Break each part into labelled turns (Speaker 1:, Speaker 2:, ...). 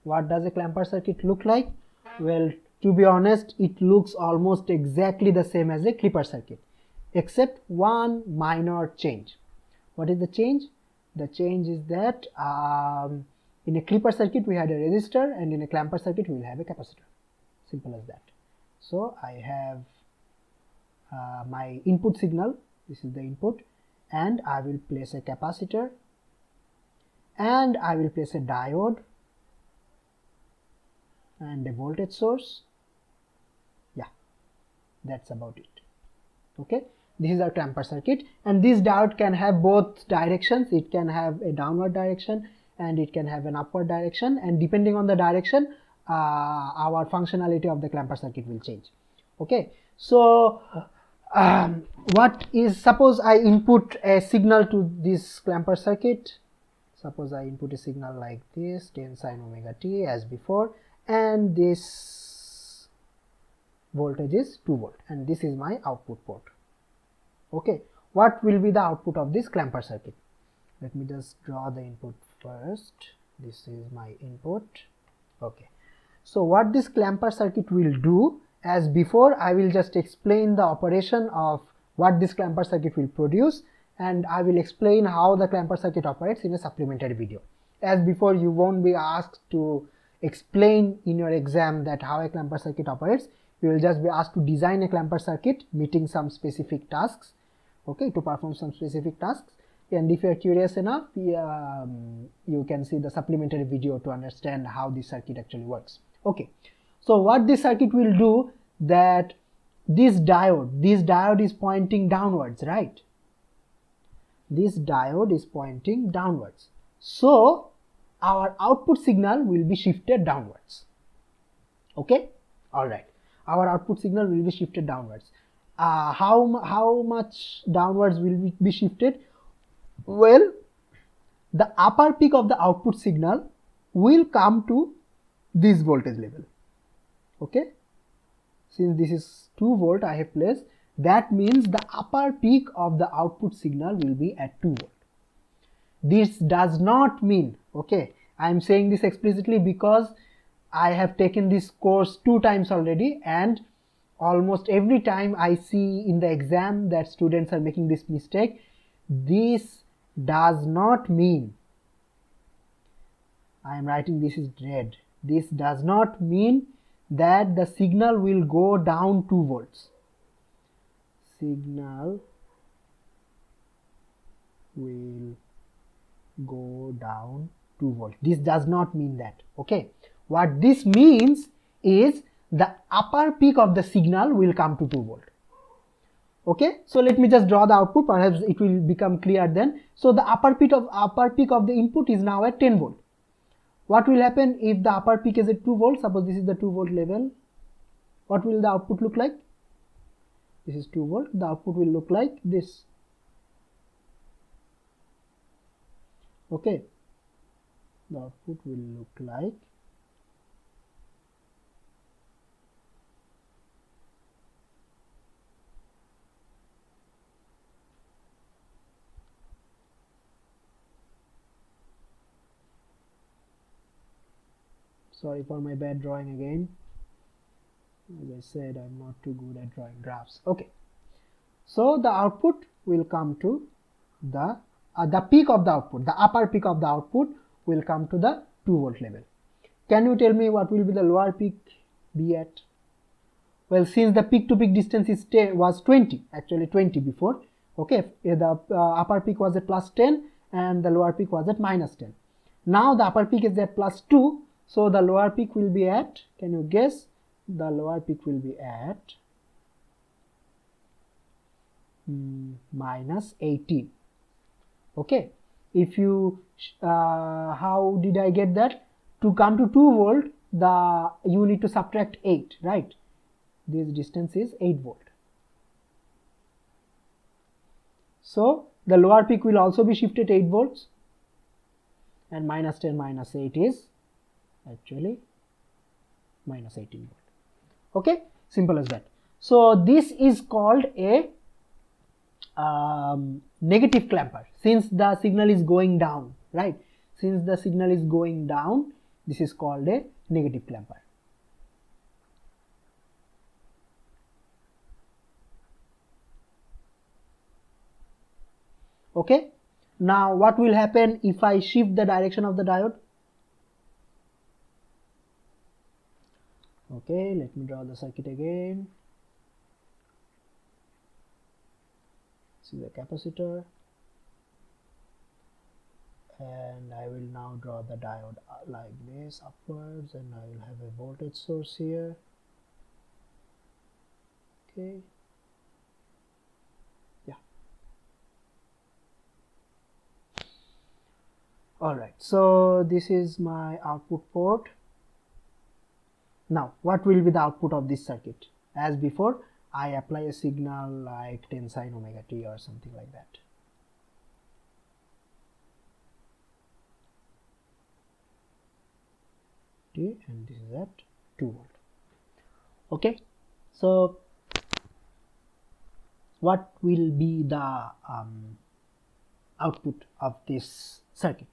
Speaker 1: What does a clamper circuit look like? Well, to be honest, it looks almost exactly the same as a clipper circuit, except one minor change. What is the change? The change is that in a clipper circuit we had a resistor, and in a clamper circuit we will have a capacitor. Simple as that. So I have my input signal, this is the input, and I will place a capacitor, and I will place a diode and a voltage source. Yeah, that's about it. Okay, this is our clamper circuit, and this diode can have both directions. It can have a downward direction and it can have an upward direction, and depending on the direction our functionality of the clamper circuit will change. Okay, so what is, suppose I input a signal to this clamper circuit. Suppose I input a signal like this, 10 sine omega t as before, and this voltage is 2 volt, and this is my output port. Okay, what will be the output of this clamper circuit? Let me just draw the input first. This is my input. Okay, so what this clamper circuit will do, as before, I will just explain the operation of what this clamper circuit will produce, and I will explain how the clamper circuit operates in a supplementary video. As before, you won't be asked to explain in your exam that how a clamper circuit operates. You will just be asked to design a clamper circuit meeting some specific tasks, okay, to perform some specific tasks. And if you are curious enough, you can see the supplementary video to understand how this circuit actually works. Okay, so what this circuit will do, that this diode is pointing downwards, right? This diode is pointing downwards, so our output signal will be shifted downwards. Okay, all right, our output signal will be shifted downwards. How much downwards will be shifted? Well, the upper peak of the output signal will come to this voltage level. Okay, since this is 2 volt I have placed, that means the upper peak of the output signal will be at 2 volt. This does not mean, okay, I am saying this explicitly because I have taken this course 2 times already, and almost every time I see in the exam that students are making this mistake. This does not mean, I am writing this is red, this does not mean that the signal will go down 2 volts. Signal will go down 2 volts. This does not mean that. Okay, what this means is the upper peak of the signal will come to 2 volt. Okay, so let me just draw the output, perhaps it will become clear then. So the upper peak of the input is now at 10 volt. What will happen if the upper peak is at 2 volt? Suppose this is the 2 volt level. What will the output look like? This is 2 volt. The output will look like this. Okay, the output will look like sorry for my bad drawing again. As I said, I'm not too good at drawing graphs. Okay, so the output will come to the peak of the output, the upper peak of the output will come to the 2 volt level. Can you tell me what will be the lower peak be at? Well, since the peak to peak distance is was 20, actually 20 before. Okay, the upper peak was at plus 10 and the lower peak was at minus 10. Now the upper peak is at plus 2, so the lower peak will be at, can you guess? The lower peak will be at minus 18. Okay, if you how did I get that? To come to 2 volt, you need to subtract 8, right? This distance is 8 volt. So the lower peak will also be shifted 8 volts, and minus 10 minus 8 is actually minus 18 volt. Okay, simple as that. So this is called a negative clamper, since the signal is going down, right? Since the signal is going down, This is called a negative clamper. Okay, now what will happen if I shift the direction of the diode? Okay, let me draw the circuit again. See the capacitor, and I will now draw the diode like this upwards, and I will have a voltage source here. Okay, yeah. Alright, so this is my output port. Now what will be the output of this circuit? As before, I apply a signal like 10 sin omega t or something like that. Okay, and this is at 2 volt. Okay, so what will be the output of this circuit?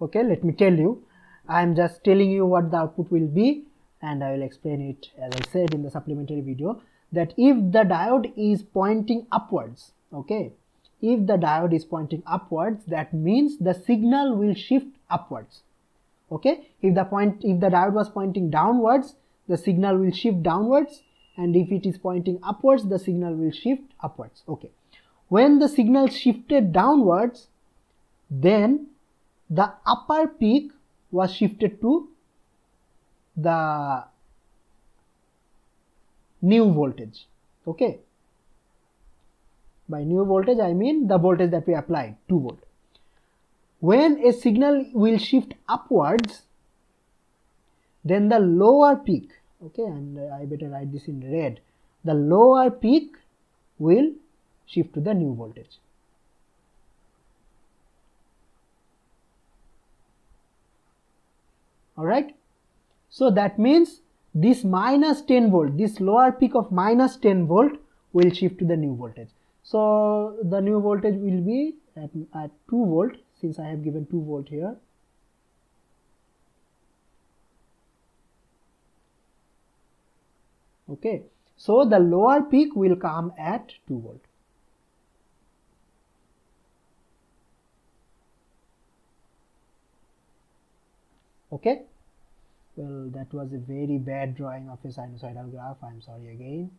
Speaker 1: Okay, let me tell you. I am just telling you what the output will be, and I will explain it as I said in the supplementary video, that if the diode is pointing upwards, okay, if the diode is pointing upwards, that means the signal will shift upwards. Okay, if the diode was pointing downwards, the signal will shift downwards, and if it is pointing upwards, the signal will shift upwards. Okay, when the signal shifted downwards, then the upper peak was shifted to the new voltage. Okay, by new voltage I mean the voltage that we applied, 2 volt. When a signal will shift upwards, then the lower peak, okay, and I better write this in red, the lower peak will shift to the new voltage. Alright, so that means this minus 10 volt, this lower peak of minus 10 volt will shift to the new voltage. So the new voltage will be at 2 volt, since I have given 2 volt here. Okay, so the lower peak will come at 2 volt. Okay, well, that was a very bad drawing of a sinusoidal graph. I am sorry again.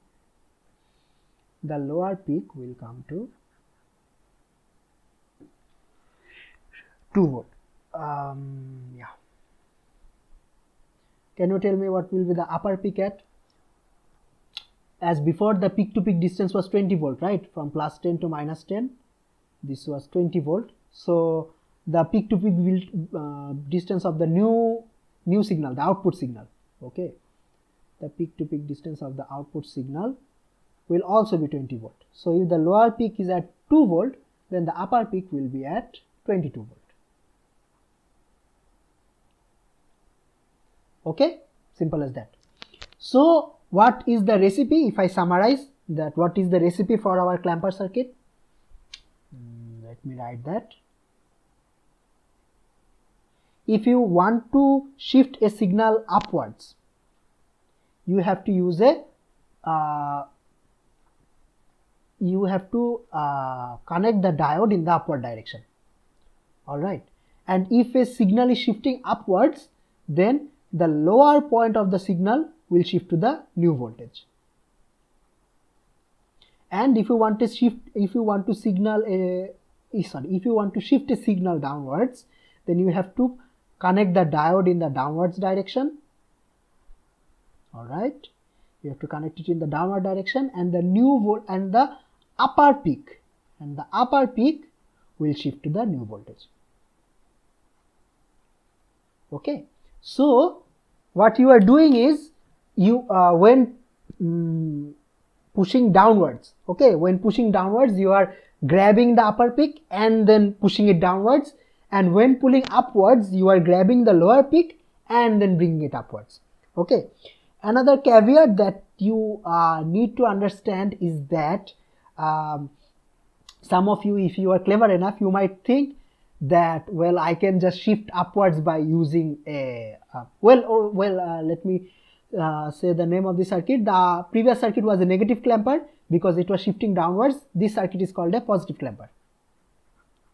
Speaker 1: The lower peak will come to 2 volt. Yeah. Can you tell me what will be the upper peak at? As before, the peak to peak distance was 20 volt, right? From plus 10 to minus 10, this was 20 volt. So the peak to peak will distance of the new signal, the output signal, okay, the peak to peak distance of the output signal will also be 20 volt. So if the lower peak is at 2 volt, then the upper peak will be at 22 volt. Okay, simple as that. So what is the recipe? If I summarize that, what is the recipe for our clamper circuit? Let me write that. If you want to shift a signal upwards, you have to use a connect the diode in the upward direction. Alright, and if a signal is shifting upwards, then the lower point of the signal will shift to the new voltage. And if you want to shift a signal downwards, then you have to connect the diode in the downwards direction. Alright, you have to connect it in the downward direction, and the upper peak will shift to the new voltage. Okay, so what you are doing is, you when pushing downwards, okay, when pushing downwards, you are grabbing the upper peak and then pushing it downwards, and when pulling upwards, you are grabbing the lower peak and then bringing it upwards. Okay, another caveat that you need to understand is that some of you, if you are clever enough, you might think that, well, I can just shift upwards by using a let me say the name of the circuit. The previous circuit was a negative clamper because it was shifting downwards. This circuit is called a positive clamper.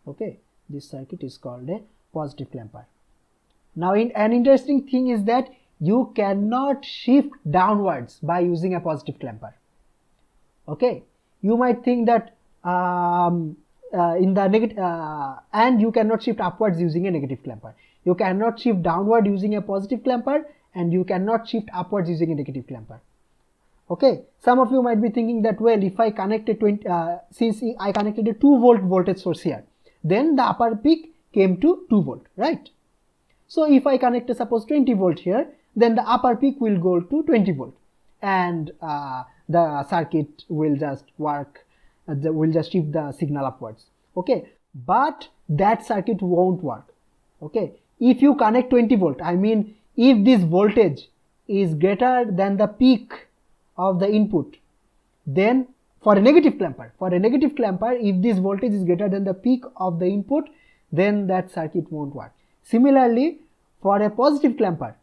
Speaker 1: Okay, this circuit is called a positive clamper. Now, an interesting thing is that you cannot shift downwards by using a positive clamper. Okay, you might think that in the negative, and you cannot shift upwards using a negative clamper. You cannot shift downward using a positive clamper, and you cannot shift upwards using a negative clamper. Okay, some of you might be thinking that, well, if I connect a since I connected a 2-volt voltage source here, then the upper peak came to 2 volt, right? So if I connect a suppose 20 volt here, then the upper peak will go to 20 volt, and the circuit will just work, will just shift the signal upwards. Okay, but that circuit won't work. Okay, if you connect 20 volt, I mean if this voltage is greater than the peak of the input, then for a negative clamper, if this voltage is greater than the peak of the input, then that circuit won't work. Similarly, for a positive clamper,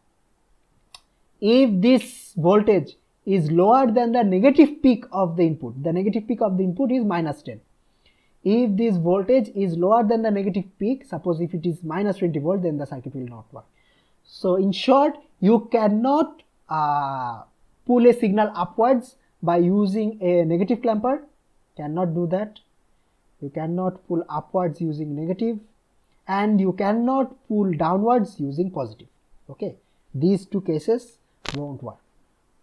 Speaker 1: if this voltage is lower than the negative peak of the input, the negative peak of the input is -10. If this voltage is lower than the negative peak, suppose if it is -20 volt, then the circuit will not work. So in short, you cannot pull a signal upwards by using a negative clamper, cannot do that. You cannot pull upwards using negative, and you cannot pull downwards using positive. Okay, these two cases won't work.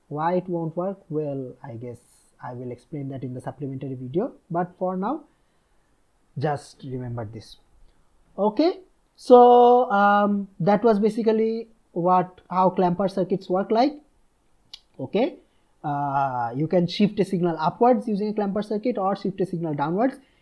Speaker 1: Why it won't work? Well, I guess I will explain that in the supplementary video, but for now just remember this. Okay, so that was basically how clamper circuits work like. Okay, you can shift a signal upwards using a clamper circuit or shift a signal downwards.